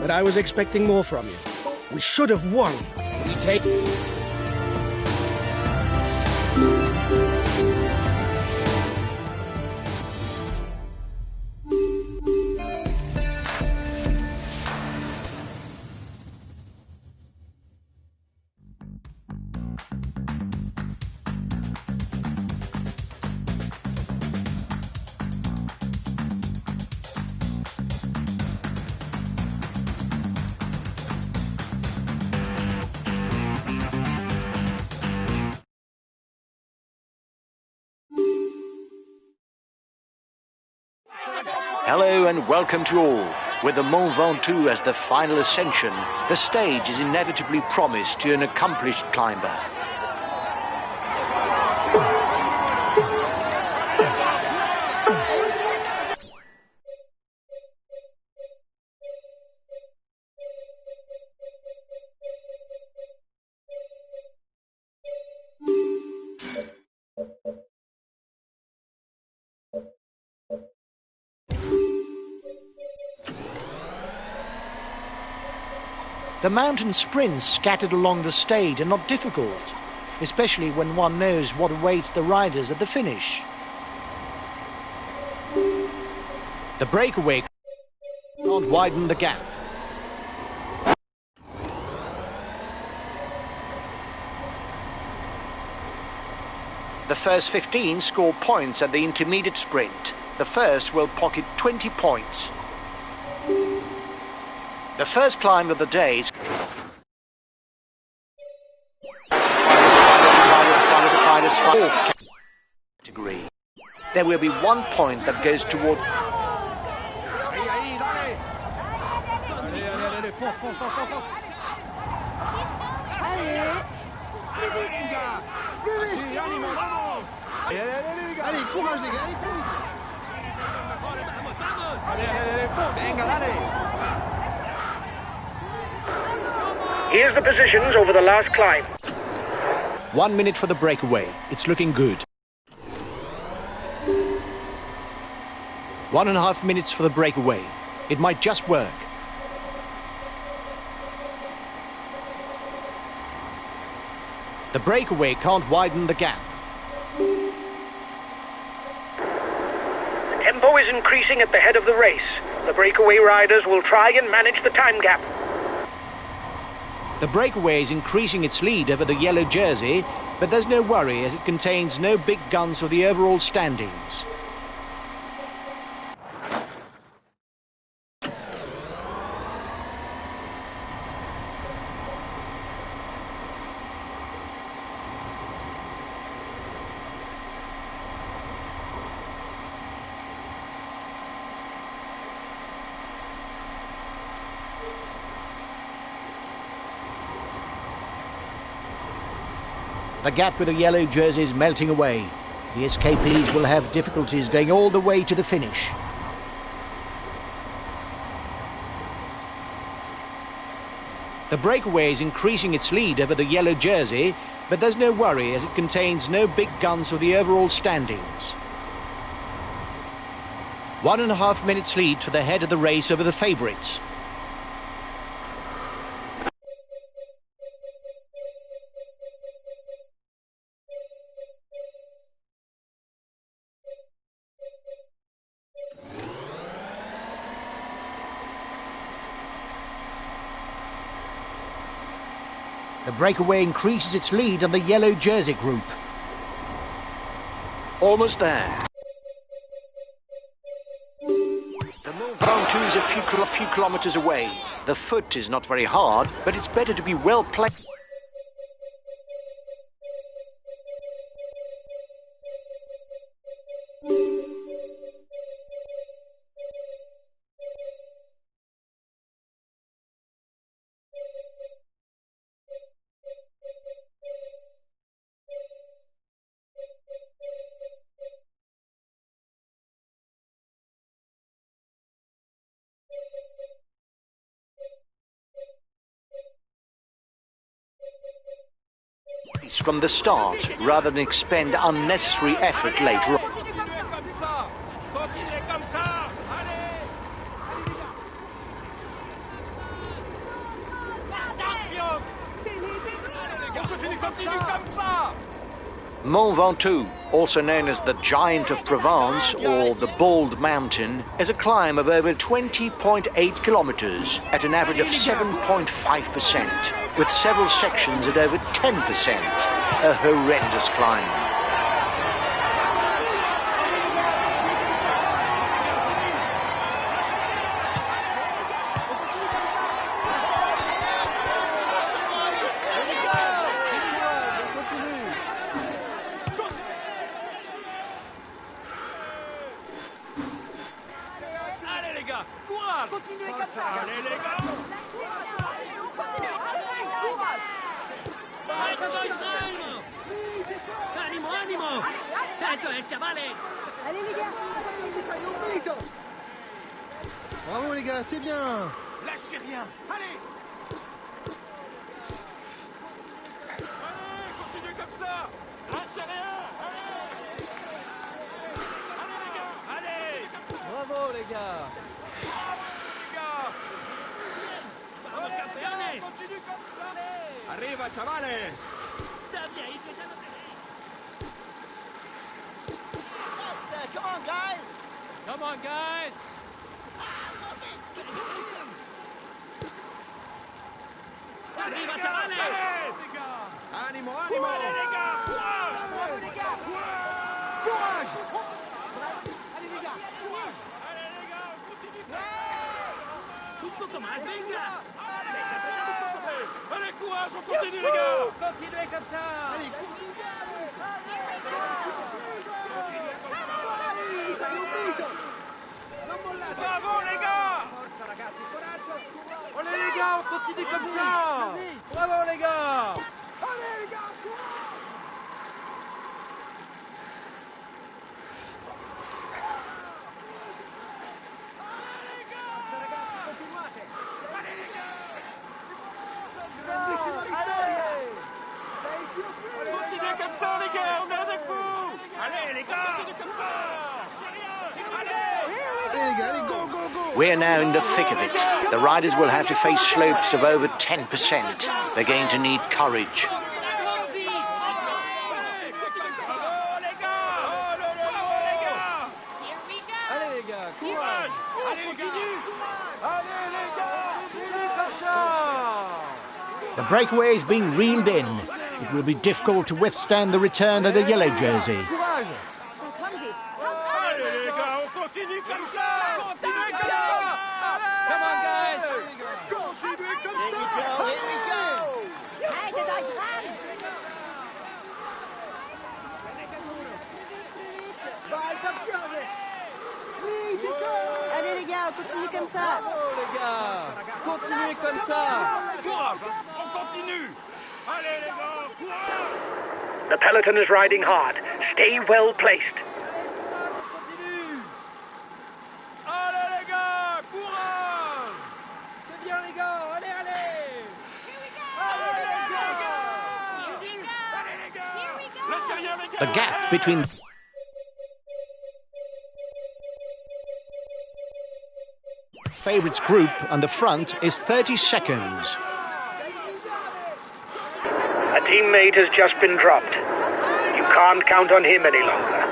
but I was expecting more from you. We should have won. We take... Hello and welcome to all. With the Mont Ventoux as the final ascension, the stage is inevitably promised to an accomplished climber. The mountain sprints scattered along the stage are not difficult, especially when one knows what awaits the riders at the finish. The breakaway can't widen the gap. The first 15 score points at the intermediate sprint. The first will pocket 20 points. The first climb of the day is fourth category. There will be 1 point that goes toward... Here's the positions over the last climb. 1 minute for the breakaway. It's looking good. 1.5 minutes for the breakaway. It might just work. The breakaway can't widen the gap. The tempo is increasing at the head of the race. The breakaway riders will try and manage the time gap. The breakaway is increasing its lead over the yellow jersey, but there's no worry as it contains no big guns for the overall standings. The gap with the yellow jersey is melting away. The escapees will have difficulties going all the way to the finish. The breakaway is increasing its lead over the yellow jersey, but there's no worry as it contains no big guns for the overall standings. 1.5 minutes lead for the head of the race over the favourites. The breakaway increases its lead on the yellow jersey group. Almost there. The Mont Ventoux is a few kilometers away. The foot is not very hard, but it's better to be well placed. From the start, rather than expend unnecessary effort later on. Mont Ventoux, also known as the Giant of Provence or the Bald Mountain, is a climb of over 20.8 kilometers at an average of 7.5%, with several sections at over 10%. A horrendous climb. ¡Ánimo, ánimo! ¡Eso es, chavales! Allez les gars! Bravo les gars, c'est bien! Lâchez rien! Allez! Allez, continuez comme ça! Lâchez rien! Allez! Allez les gars! Allez! Bravo les gars! ¡Vamos, campeones! Continue comme ça! Arriba, chavales! ¡Dadle ahí, que ya no tenéis! Come on guys! Come on, guys! ¡Arriba, chavales! ¡Ánimo, ánimo! ¡Allez les gars! Bravo les gars! Courage! Allez les gars! Allez les gars, on continue comme ça! ¡Un poco más, venga! ¡Venga, apretad un poco más! Allez, courage, on continue les gars! Continuez comme ça! Allez, Bravo les gars! allez les gars, on continue comme ça! Bravo les gars! Continuez comme ça les gars, on est avec vous! Allez les gars! Continuez comme ça! Allez! Allez les gars, allez, go, go, go! We're now in the thick of it. The riders will have to face slopes of over 10%. They're going to need courage. Bravo les gars! Bravo les gars! Allez les gars, courage! Allez les gars! Allez les gars! Continue comme ça! The breakaway is being reeled in. It will be difficult to withstand the return of the yellow jersey. Courage! Allez les gars, on continue comme ça! Continuez comme ça! Come on guys! Continuez comme ça! Here we go! Allez les gars, continuez comme ça. Bravo les gars! Continuez comme ça! Courage, hein. On continue! Allez les gars, courage! The peloton is riding hard. Stay well placed. Continue! Allez les gars! Courage! C'est bien les gars! Allez, allez! Allez les gars! Lâchez rien les gars! The gap between favourites group and the front is 30 seconds. A teammate has just been dropped. You can't count on him any longer.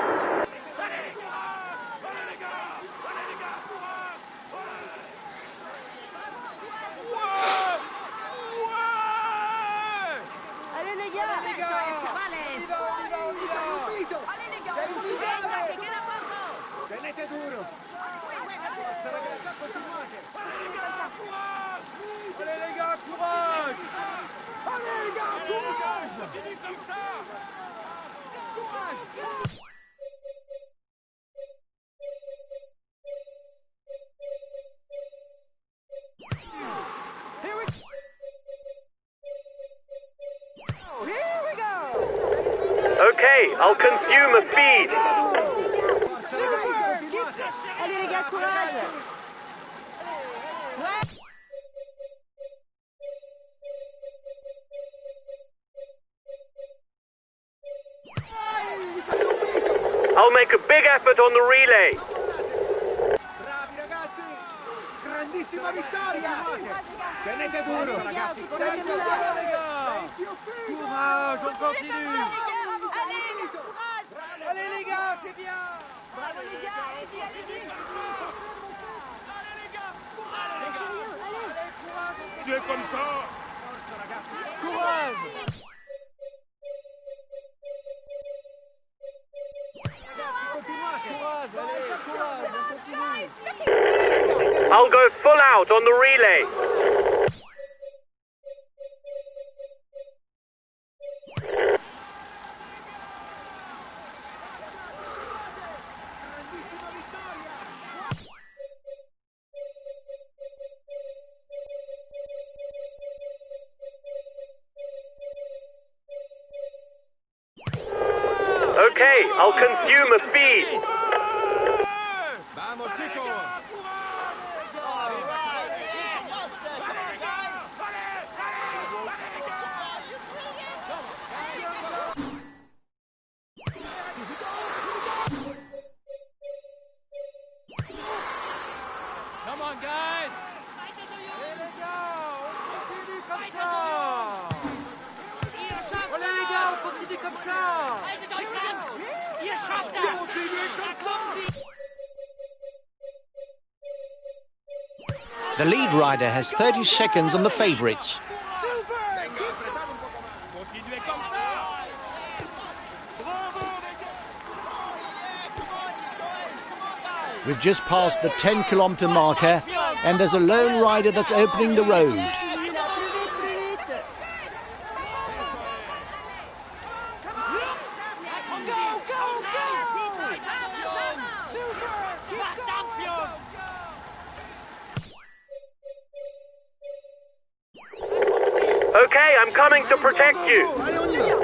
Allez les gars. On y va, on y va! Tenete duro! Forza ragazzi, continuate! Allez les gars, courage! Allez les gars, courage! Continue comme ça! Courage! Okay, I'll consume a feed. Allez les gars, courage. I'll make a big effort on the relay. Bravi ragazzi! Grandissimi! grandissima vittoria! Tenete duro, ragazzi! Courage, Courage, on continue! Allez les gars, c'est bien. Bravo les gars, allez-y, allez-y. Allez les gars, continuez comme ça. Courage! Courage, allez, courage, on continue! I'll go full out on the relay. Okay, I'll consume a feed. Vamos, chicos! Come on, guys. Allez les gars, on continue comme ça! Allez les gars, on continue comme ça! Haltet euch ran. Ihr schafft das. Continuez comme ça! The lead rider has 30 seconds on the favourites. Continuez comme ça. Bravo les gars. We've just passed the 10-kilometre marker and there's a lone rider that's opening the road. Plus vite. Okay, I'm coming to protect you. Allez, on y va!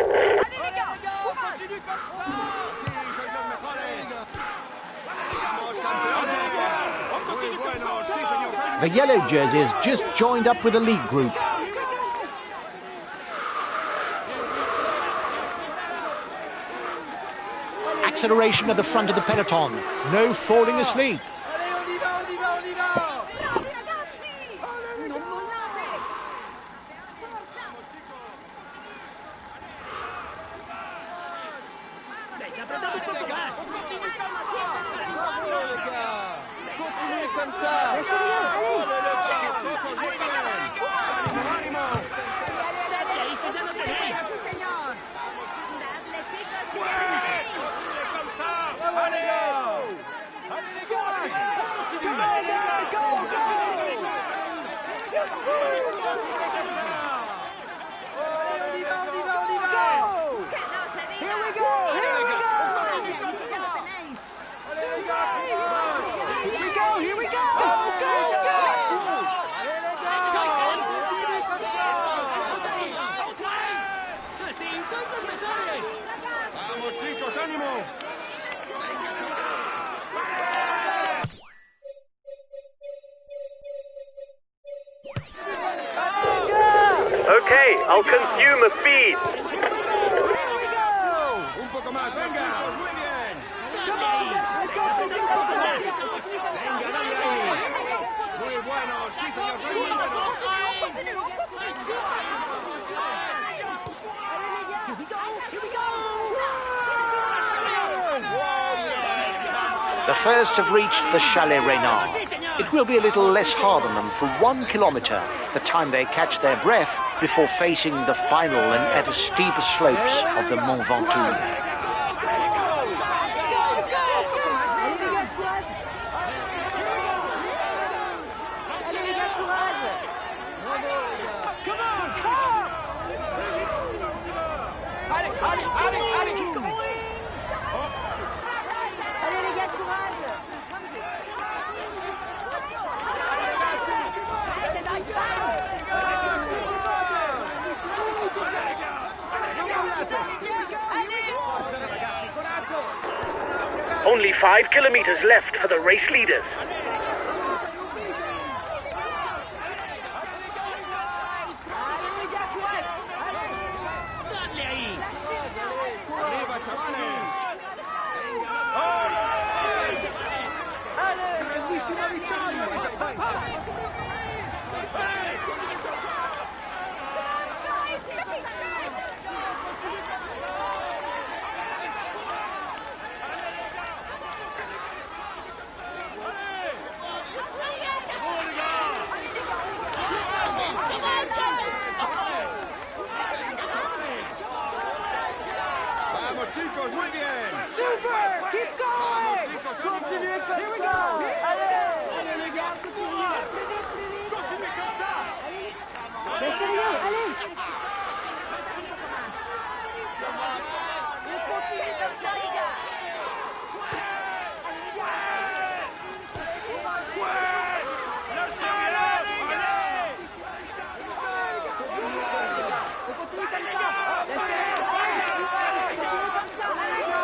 The yellow jersey has just joined up with the lead group. Acceleration at the front of the peloton. No falling asleep. Allez, on y va, on y va, on y va! Continuez comme ça! Allez les gars! Allez les gars! Continue! Allez les gars, go, go! Allez, on y va, on y va, on y va! Here we go, here we go. Allez les gars, Here we go, here we go. Go, go, go. allez les gars! Continuez comme ça! Vamos chicos, ánimo! Okay, I'll consume a feed. Un poco más, venga! Muy bien! Venga, dale ahí! Muy bueno, sí señor, soy muy bueno! The first have reached the Chalet Reynard. It will be a little less hard on them for 1 kilometre, the time they catch their breath before facing the final and ever steeper slopes of the Mont Ventoux. Allez les gars, courage. Only 5 kilometers left for the race leaders. ¡Arriba, chavales! ¡Venga! ¡Allez, grandissima vittoria!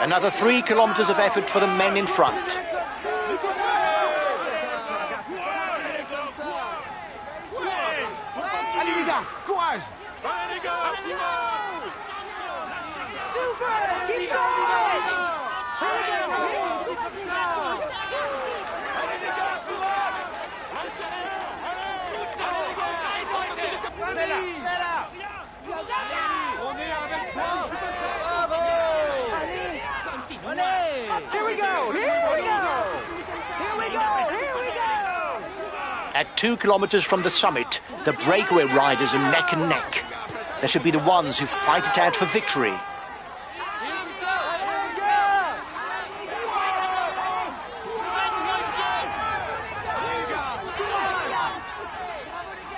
Another 3 kilometers of effort for the men in front. Allez les gars, courage! On est avec toi! Bravo! Allez! Here we go! Here we go! Here we go! Here we go! At 2 kilometers from the summit, the breakaway riders are neck and neck. They should be the ones who fight it out for victory.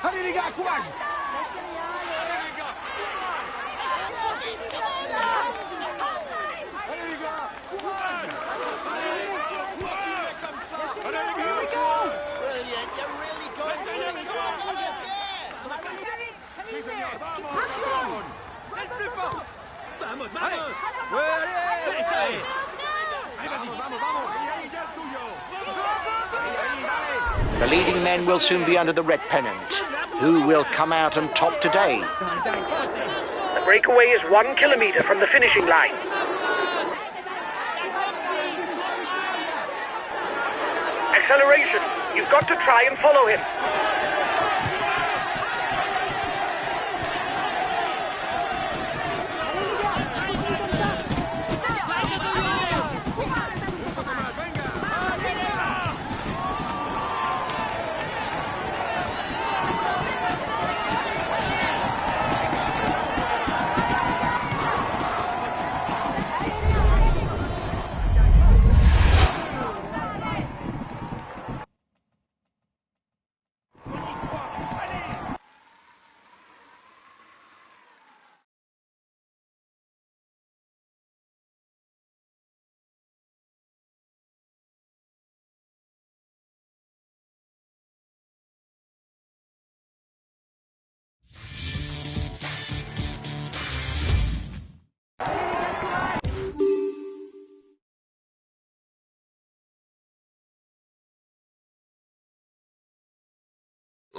Allez les gars, courage! Vamos, vamos. ¡Allez, ça y est. Vamos, vamos, vamos! Ahí, ya es tuyo! Ahí, dale! The leading men will soon be under the red pennant. Who will come out on top today? The breakaway is 1 kilometer from the finishing line. Acceleration. You've got to try and follow him.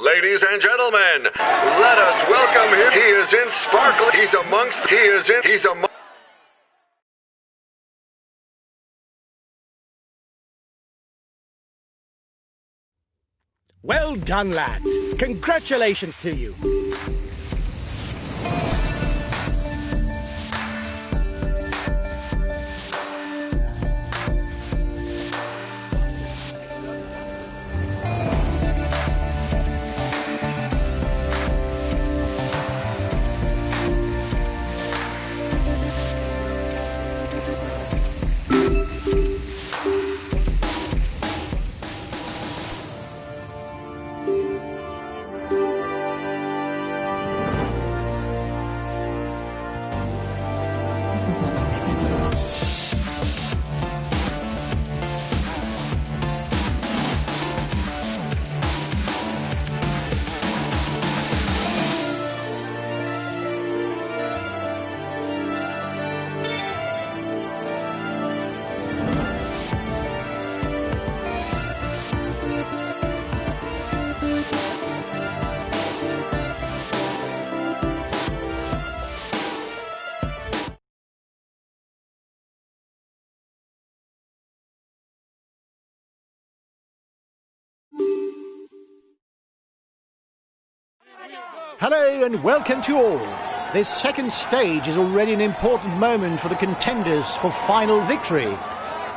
Ladies and gentlemen, let us welcome him. He is in sparkle. He's among. Well done, lads. Congratulations to you. Hello and welcome to all. This second stage is already an important moment for the contenders for final victory.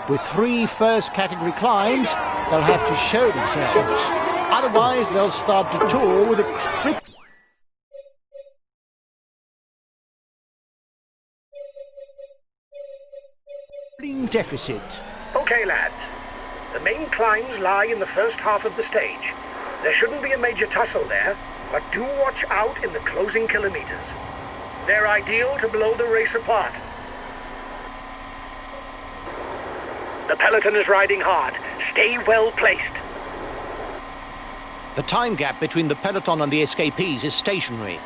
With 3 first category climbs, they'll have to show themselves. Otherwise, they'll start the tour with a crippling deficit. Okay, lads. The main climbs lie in the first half of the stage. There shouldn't be a major tussle there, but do watch out in the closing kilometers. They're ideal to blow the race apart. The peloton is riding hard. Stay well placed. The time gap between the peloton and the escapees is stationary.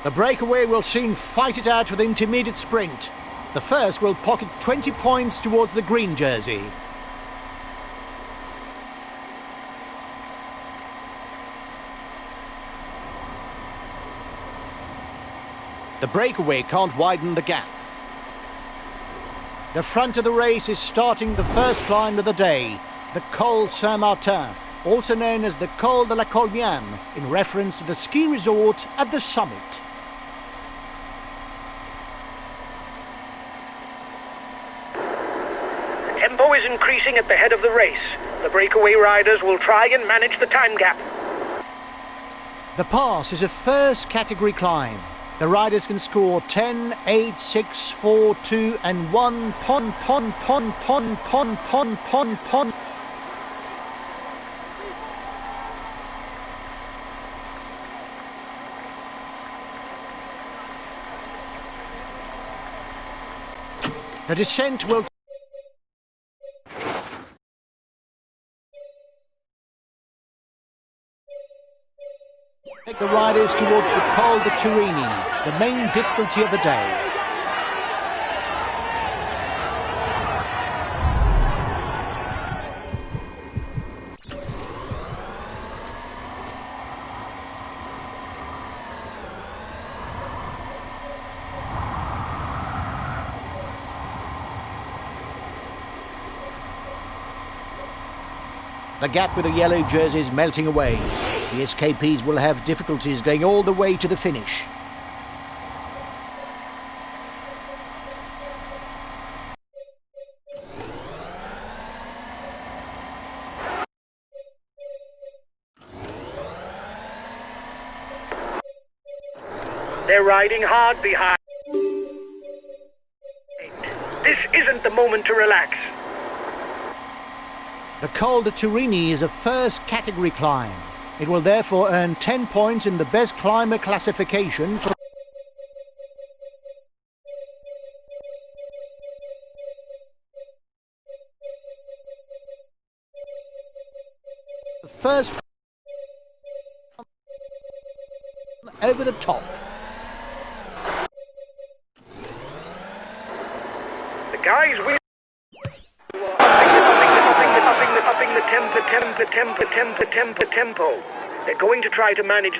The breakaway will soon fight it out with the intermediate sprint. The first will pocket 20 points towards the green jersey. The breakaway can't widen the gap. The front of the race is starting the first climb of the day, the Col Saint-Martin, also known as the Col de la Colmiane, in reference to the ski resort at the summit. The tempo is increasing at the head of the race. The breakaway riders will try and manage the time gap. The pass is a first category climb. The riders can score 10, 8, 6, 4, 2 and 1 pon. The descent will take the riders towards the Col de Turini, the main difficulty of the day. The gap with the yellow jerseys melting away. The escapees will have difficulties going all the way to the finish. They're riding hard behind. This isn't the moment to relax. The Col de Turini is a first category climb. It will therefore earn 10 points in the best climber classification for the first over the top. The guys will upping the tempo. They're going to try to manage.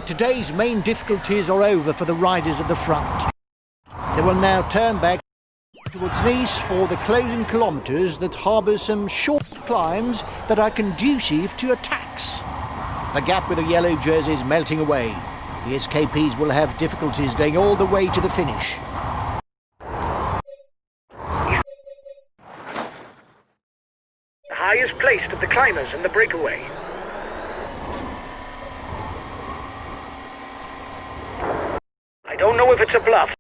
Today's main difficulties are over for the riders at the front. They will now turn back towards Nice for the closing kilometres that harbour some short climbs that are conducive to attacks. The gap with the yellow jerseys melting away. The escapees will have difficulties going all the way to the finish. The highest placed of the climbers in the breakaway. I don't know if it's a bluff,